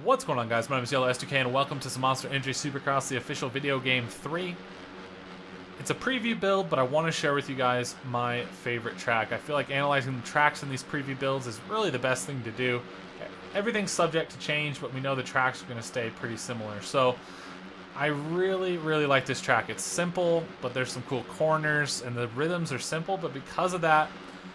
What's going on, guys? My name is Yellow S2K and welcome to some Monster Energy Supercross, the official video game 3. It's a preview build, but I want to share with you guys my favorite track. I feel like analyzing the tracks in these preview builds is really the best thing to do. Everything's subject to change, but we know the tracks are going to stay pretty similar. So I really like this track. It's simple, but there's some cool corners, and the rhythms are simple, but because of that,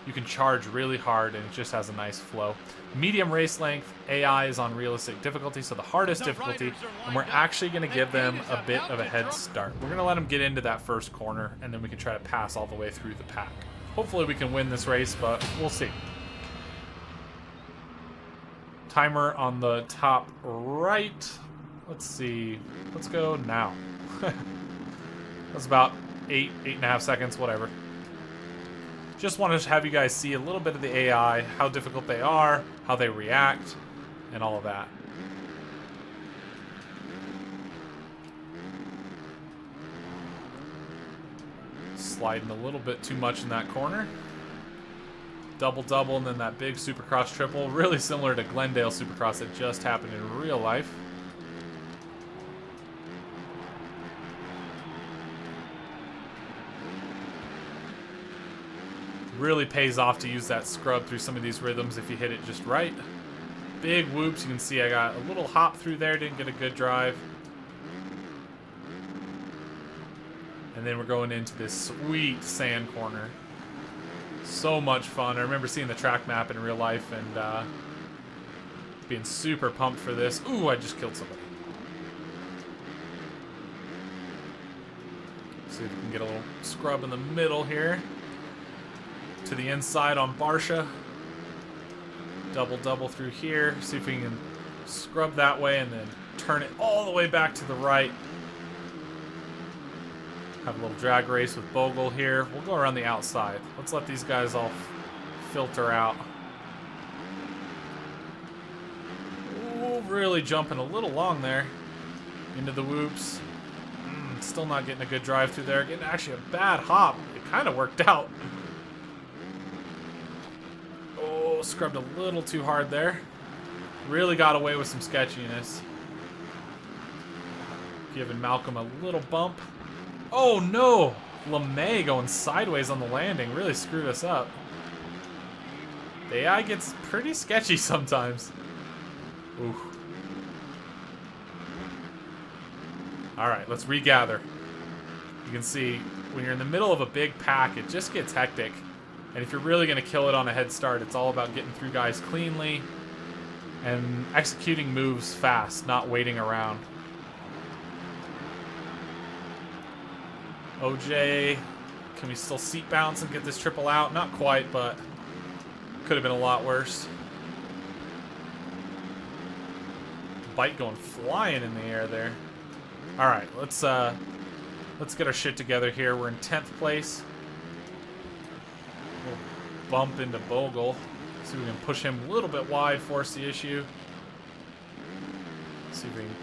you can charge really hard, and it just has a nice flow. Medium race length, AI is on realistic difficulty, so the hardest difficulty, and we're actually going to give them a bit of a head start. We're going to let them get into that first corner, and then we can try to pass all the way through the pack. Hopefully we can win this race, but we'll see. Timer on the top right. Let's see. Let's go now. That's about 8.5 seconds, whatever. Just want to have you guys see a little bit of the AI, how difficult they are, how they react, and all of that. Sliding a little bit too much in that corner. Double, and then that big Supercross triple. Really similar to Glendale Supercross that just happened in real life. Really pays off to use that scrub through some of these rhythms if you hit it just right. Big whoops. You can see I got a little hop through there, didn't get a good drive. And then we're going into this sweet sand corner. So much fun. I remember seeing the track map in real life and being super pumped for this. Ooh, I just killed somebody. See if we can get a little scrub in the middle here. To the inside on Barsha. Double through here. See if we can scrub that way and then turn it all the way back to the right. Have a little drag race with Bogle here. We'll go around the outside. Let's let these guys all filter out. Ooh, really jumping a little long there. Into the whoops. Still not getting a good drive through there. Getting actually a bad hop. It kind of worked out. Scrubbed a little too hard there. Really got away with some sketchiness. Giving Malcolm a little bump. Oh no! LeMay going sideways on the landing really screwed us up. The AI gets pretty sketchy sometimes. Ooh. Alright, let's regather. You can see when you're in the middle of a big pack, it just gets hectic. And if you're really going to kill it on a head start, it's all about getting through guys cleanly and executing moves fast, not waiting around. OJ, can we still seat bounce and get this triple out? Not quite, but could have been a lot worse. Bite going flying in the air there. All right, let's get our shit together here. We're in 10th place. Bump into Bogle. See if we can push him a little bit wide, force the issue. See if we can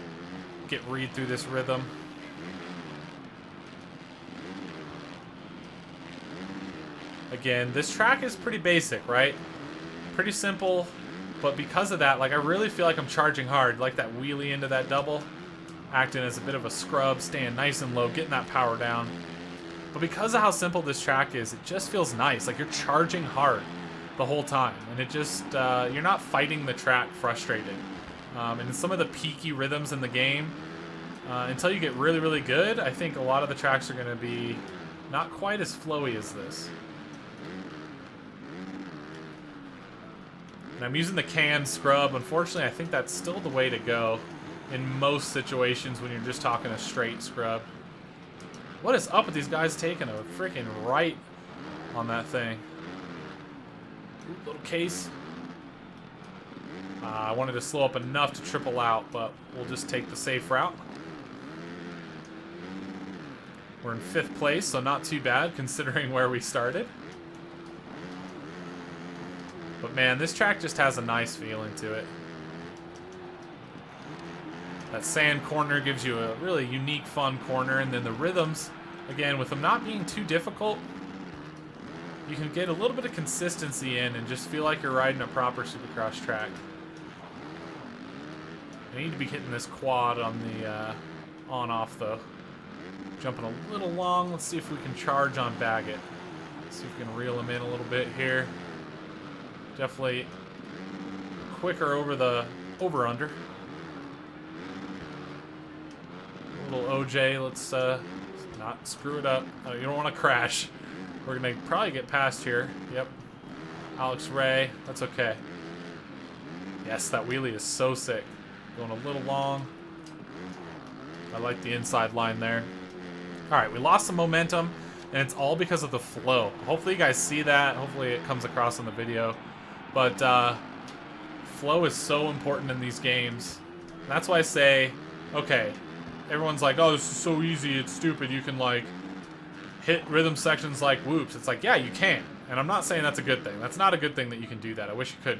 get Reed through this rhythm. Again, this track is pretty basic, right? Pretty simple, but because of that, like, I really feel like I'm charging hard. Like that wheelie into that double, acting as a bit of a scrub, staying nice and low, getting that power down. But because of how simple this track is, it just feels nice. Like you're charging hard the whole time. And it just, you're not fighting the track frustrated. And some of the peaky rhythms in the game, until you get really good, I think a lot of the tracks are going to be not quite as flowy as this. And I'm using the canned scrub. Unfortunately, I think that's still the way to go in most situations when you're just talking a straight scrub. What is up with these guys taking a freaking right on that thing? Ooh, little case. I wanted to slow up enough to triple out, but we'll just take the safe route. We're in 5th place, so not too bad considering where we started. But man, this track just has a nice feeling to it. That sand corner gives you a really unique, fun corner, and then the rhythms, again, with them not being too difficult, you can get a little bit of consistency in and just feel like you're riding a proper Supercross track. I need to be hitting this quad on the on-off, though. Jumping a little long. Let's see if we can charge on Baggett. See if we can reel him in a little bit here. Definitely quicker over the over-under. A little OJ. Let's not screw it up. You don't want to crash. We're going to probably get past here. Yep. Alex Ray. That's okay. Yes, that wheelie is so sick. Going a little long. I like the inside line there. All right, we lost some momentum, and it's all because of the flow. Hopefully you guys see that. Hopefully it comes across in the video. But flow is so important in these games. And that's why I say, okay, everyone's like, oh, this is so easy, it's stupid. You can, like, hit rhythm sections like whoops. It's like, yeah, you can. And I'm not saying that's a good thing. That's not a good thing that you can do that. I wish you could.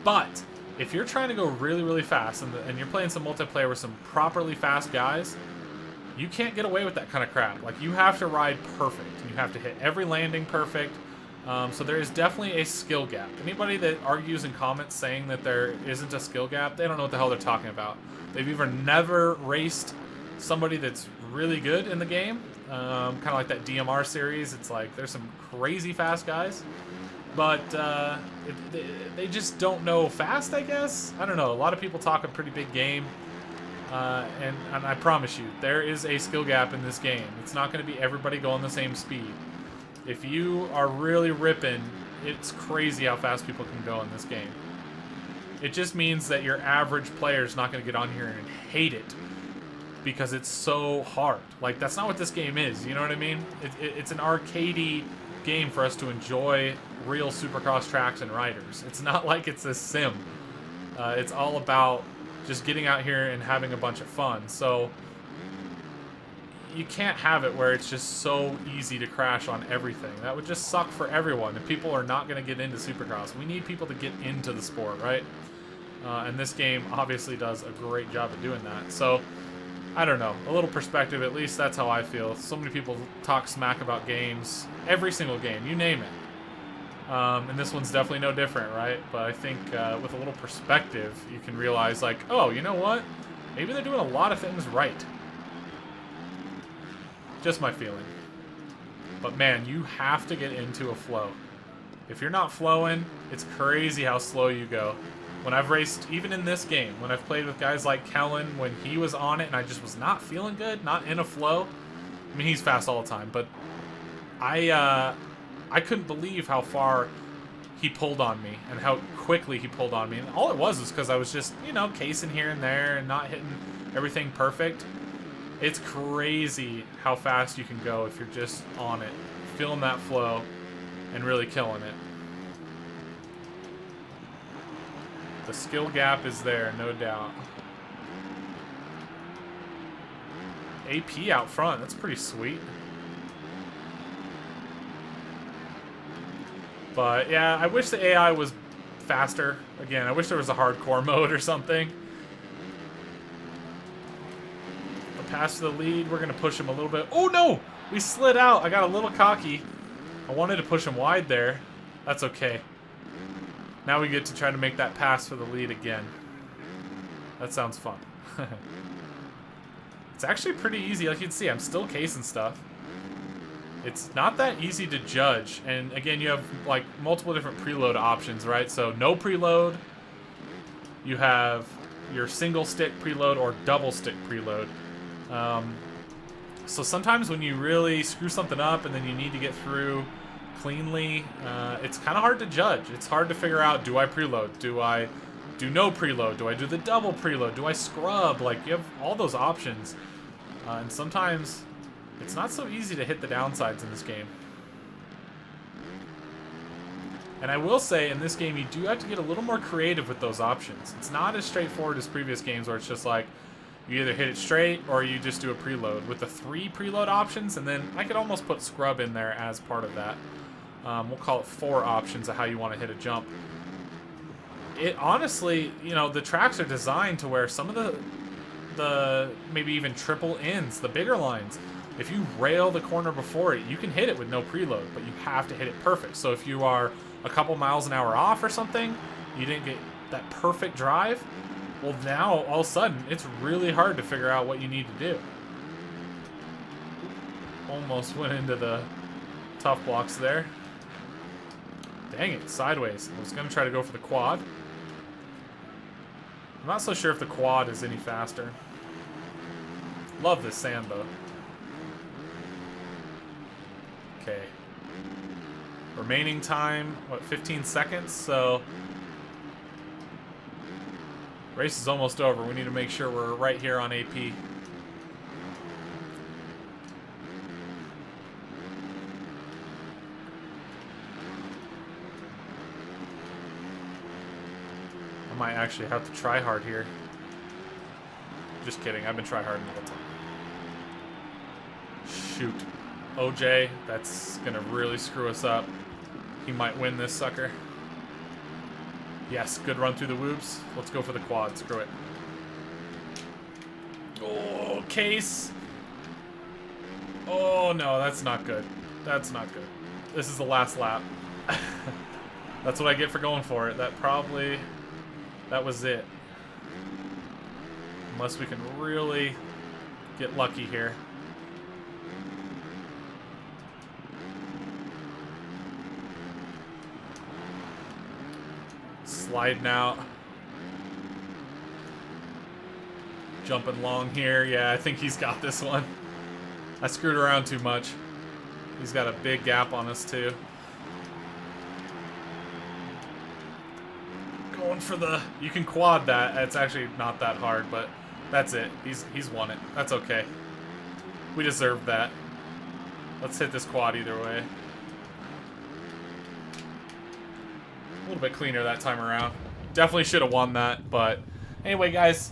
But if you're trying to go really, really fast and you're playing some multiplayer with some properly fast guys, you can't get away with that kind of crap. Like, you have to ride perfect. You have to hit every landing perfect. So there is definitely a skill gap. Anybody that argues in comments saying that there isn't a skill gap, they don't know what the hell they're talking about. They've either never raced somebody that's really good in the game, kind of like that DMR series. It's like there's some crazy fast guys, but they just don't know fast, I guess. I don't know. A lot of people talk a pretty big game. And I promise you, there is a skill gap in this game. It's not going to be everybody going the same speed. If you are really ripping, it's crazy how fast people can go in this game. It just means that your average player is not going to get on here and hate it because it's so hard. Like, that's not what this game is, you know what I mean? It's an arcadey game for us to enjoy real Supercross tracks and riders. It's not like it's a sim. It's all about just getting out here and having a bunch of fun. So you can't have it where it's just so easy to crash on everything. That would just suck for everyone, and people are not going to get into Supercross. We need people to get into the sport, right? And this game obviously does a great job of doing that. So I don't know, a little perspective, at least that's how I feel. So many people talk smack about games, every single game, you name it. And this one's definitely no different, right? But I think with a little perspective, you can realize, like, oh, you know what? Maybe they're doing a lot of things right. Just my feeling. But man, you have to get into a flow. If you're not flowing, it's crazy how slow you go. When I've raced, even in this game, when I've played with guys like Kellen, when he was on it and I just was not feeling good, not in a flow. I mean, he's fast all the time, but I couldn't believe how far he pulled on me and how quickly he pulled on me. And all it was because I was just, you know, casing here and there and not hitting everything perfect. It's crazy how fast you can go if you're just on it, feeling that flow and really killing it. The skill gap is there, no doubt. AP out front, that's pretty sweet. But yeah, I wish the AI was faster. Again, I wish there was a hardcore mode or something. The pass to the lead, we're going to push him a little bit. Oh no! We slid out. I got a little cocky. I wanted to push him wide there. That's okay. Now we get to try to make that pass for the lead again. That sounds fun. It's actually pretty easy. Like you can see, I'm still casing stuff. It's not that easy to judge. And again, you have like multiple different preload options, right? So no preload. You have your single stick preload or double stick preload. So sometimes when you really screw something up and then you need to get through cleanly, it's kind of hard to judge. It's hard to figure out, do I preload? Do I do no preload? Do I do the double preload? Do I scrub? Like, you have all those options. And sometimes it's not so easy to hit the downsides in this game. And I will say, in this game, you do have to get a little more creative with those options. It's not as straightforward as previous games where it's just like, you either hit it straight or you just do a preload. With the 3 preload options, and then I could almost put scrub in there as part of that. We'll call it 4 options of how you want to hit a jump. It honestly, you know, the tracks are designed to where some of the maybe even triple ins, the bigger lines, if you rail the corner before it, you can hit it with no preload, but you have to hit it perfect. So if you are a couple miles an hour off or something, you didn't get that perfect drive, Well, now, all of a sudden, it's really hard to figure out what you need to do. Almost went into the tough blocks there. Dang it, sideways. I was going to try to go for the quad. I'm not so sure if the quad is any faster. Love this sand, though. Okay. Remaining time, what, 15 seconds? So, race is almost over. We need to make sure we're right here on AP. I might actually have to try hard here. Just kidding. I've been try hard the whole time. Shoot. OJ, that's gonna really screw us up. He might win this sucker. Yes, good run through the whoops. Let's go for the quad. Screw it. Oh, case. Oh, no, that's not good. That's not good. This is the last lap. That's what I get for going for it. That was it. Unless we can really get lucky here. Sliding out. Jumping long here. Yeah, I think he's got this one. I screwed around too much. He's got a big gap on us too. Going for the... You can quad that. It's actually not that hard, but that's it. He's won it. That's okay. We deserved that. Let's hit this quad either way. A little bit cleaner that time around. Definitely should have won that, but anyway, guys,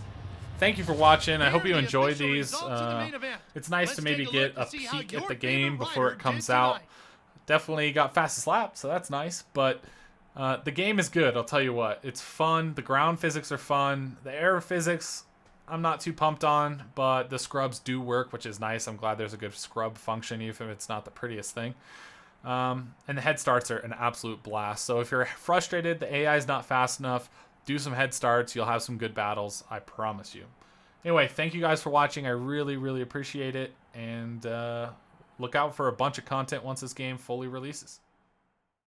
thank you for watching. I hope you enjoy these. It's nice to maybe get a peek at the game before it comes out. Definitely got fastest lap, so that's nice, but the game is good, I'll tell you what. It's fun. The ground physics are fun. The air physics, I'm not too pumped on, but the scrubs do work, which is nice. I'm glad there's a good scrub function, even if it's not the prettiest thing. And the head starts are an absolute blast. So if you're frustrated, the AI is not fast enough, do some head starts. You'll have some good battles. I promise you. Anyway, thank you guys for watching. I really, really appreciate it. And look out for a bunch of content once this game fully releases.